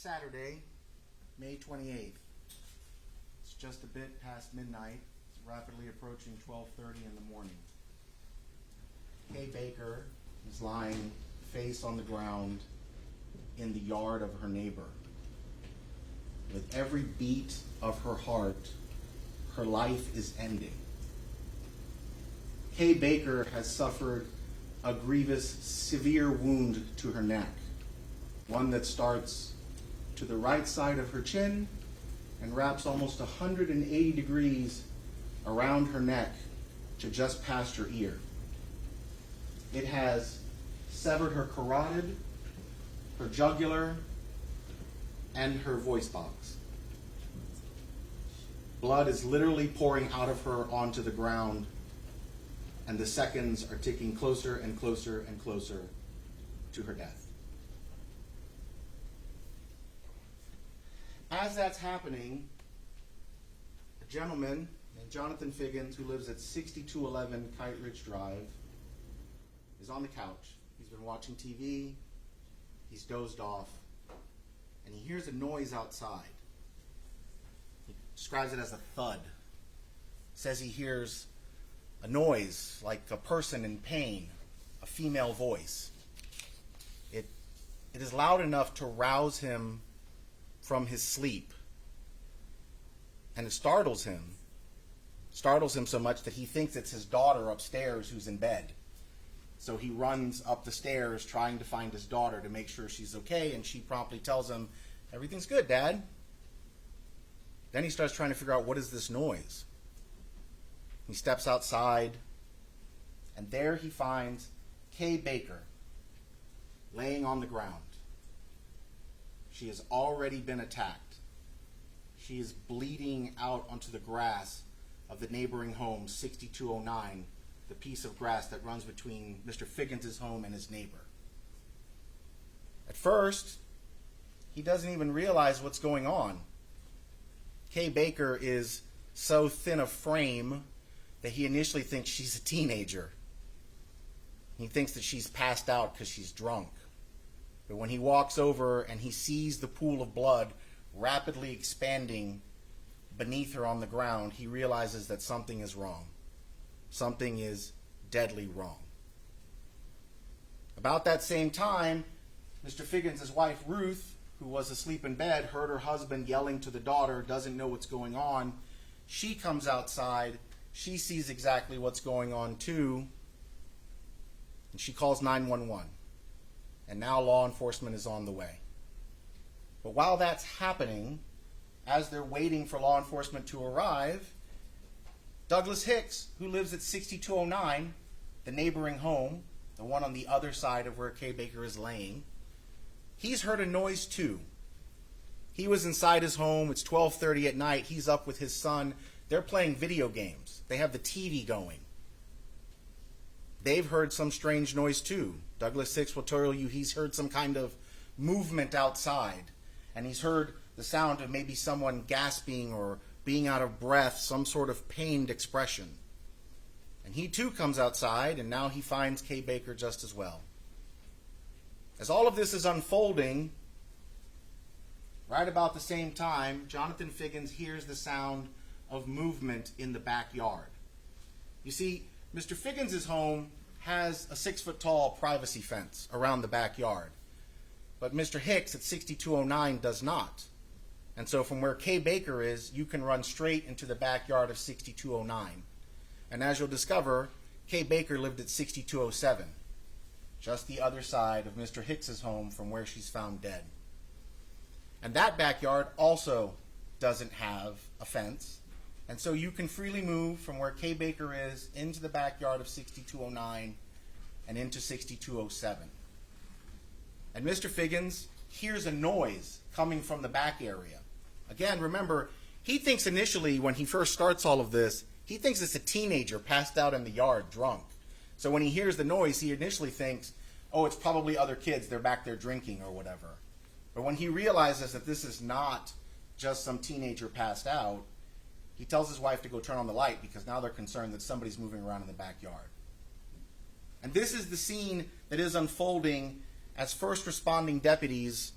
Saturday, May 28th. It's just a bit past midnight. It's rapidly approaching 12:30 in the morning. Kay Baker is lying face on the ground in the yard of her neighbor. With every beat of her heart, her life is ending. Kay Baker has suffered a grievous, severe wound to her neck, one that starts to the right side of her chin and wraps almost 180 degrees around her neck to just past her ear. It has severed her carotid, her jugular, and her voice box. Blood is literally pouring out of her onto the ground, and the seconds are ticking closer and closer and closer to her death. As that's happening, a gentleman named Jonathan Figgins, who lives at 6211 Kite Ridge Drive, is on the couch. He's been watching TV, he's dozed off, and he hears a noise outside. He describes it as a thud. Says he hears a noise like a person in pain, a female voice. It is loud enough to rouse him from his sleep. And it startles him. Startles him so much that he thinks it's his daughter upstairs who's in bed. So he runs up the stairs trying to find his daughter to make sure she's okay, and she promptly tells him, "Everything's good, Dad." Then he starts trying to figure out, what is this noise? He steps outside, and there he finds Kay Baker laying on the ground. She has already been attacked. She is bleeding out onto the grass of the neighboring home, 6209, the piece of grass that runs between Mr. Figgins' home and his neighbor. At first, he doesn't even realize what's going on. Kay Baker is so thin of frame that he initially thinks she's a teenager. He thinks that she's passed out because she's drunk. But when he walks over and he sees the pool of blood rapidly expanding beneath her on the ground, he realizes that something is wrong. Something is deadly wrong. About that same time, Mr. Figgins' wife, Ruth, who was asleep in bed, heard her husband yelling to the daughter, doesn't know what's going on. She comes outside. She sees exactly what's going on too, and she calls 911. And now law enforcement is on the way. But while that's happening, as they're waiting for law enforcement to arrive, Douglas Hicks, who lives at 6209, the neighboring home, the one on the other side of where Kay Baker is laying, he's heard a noise too. He was inside his home. It's 12:30 at night. He's up with his son. They're playing video games. They have the TV going. They've heard some strange noise too. Douglas Hicks will tell you he's heard some kind of movement outside. And he's heard the sound of maybe someone gasping or being out of breath, some sort of pained expression. And he too comes outside, and now he finds Kay Baker just as well. As all of this is unfolding, right about the same time, Jonathan Figgins hears the sound of movement in the backyard. You see, Mr. Figgins' home has a 6-foot-tall privacy fence around the backyard. But Mr. Hicks at 6209 does not. And so from where Kay Baker is, you can run straight into the backyard of 6209. And as you'll discover, Kay Baker lived at 6207, just the other side of Mr. Hicks' home from where she's found dead. And that backyard also doesn't have a fence. And so you can freely move from where Kay Baker is into the backyard of 6209 and into 6207. And Mr. Figgins hears a noise coming from the back area. Again, remember, he thinks initially when he first starts all of this, he thinks it's a teenager passed out in the yard drunk. So when he hears the noise, he initially thinks, oh, it's probably other kids. They're back there drinking or whatever. But when he realizes that this is not just some teenager passed out, he tells his wife to go turn on the light because now they're concerned that somebody's moving around in the backyard. And this is the scene that is unfolding as first responding deputies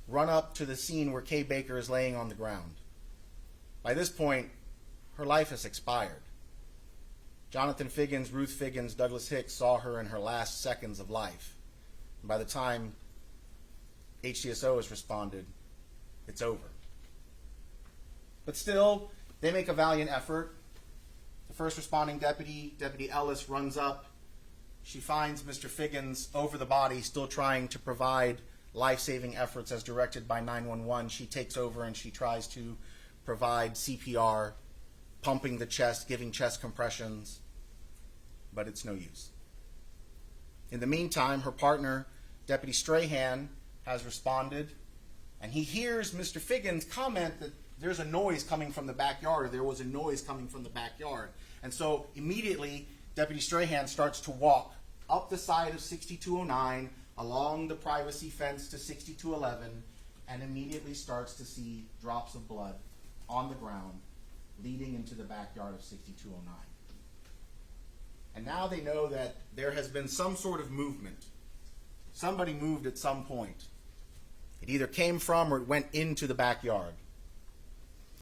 run up to the scene where Kay Baker is laying on the ground. By this point, her life has expired. Jonathan Figgins, Ruth Figgins, Douglas Hicks saw her in her last seconds of life. And by the time HCSO has responded, it's over. But still, they make a valiant effort. The first responding deputy, Deputy Ellis, runs up. She finds Mr. Figgins over the body, still trying to provide life-saving efforts as directed by 911. She takes over and she tries to provide CPR, pumping the chest, giving chest compressions, but it's no use. In the meantime, her partner, Deputy Strahan, has responded, and he hears Mr. Figgins comment that there's a noise coming from the backyard, or there was a noise coming from the backyard. And so immediately, Deputy Strahan starts to walk up the side of 6209, along the privacy fence to 6211, and immediately starts to see drops of blood on the ground leading into the backyard of 6209. And now they know that there has been some sort of movement. Somebody moved at some point. It either came from or it went into the backyard.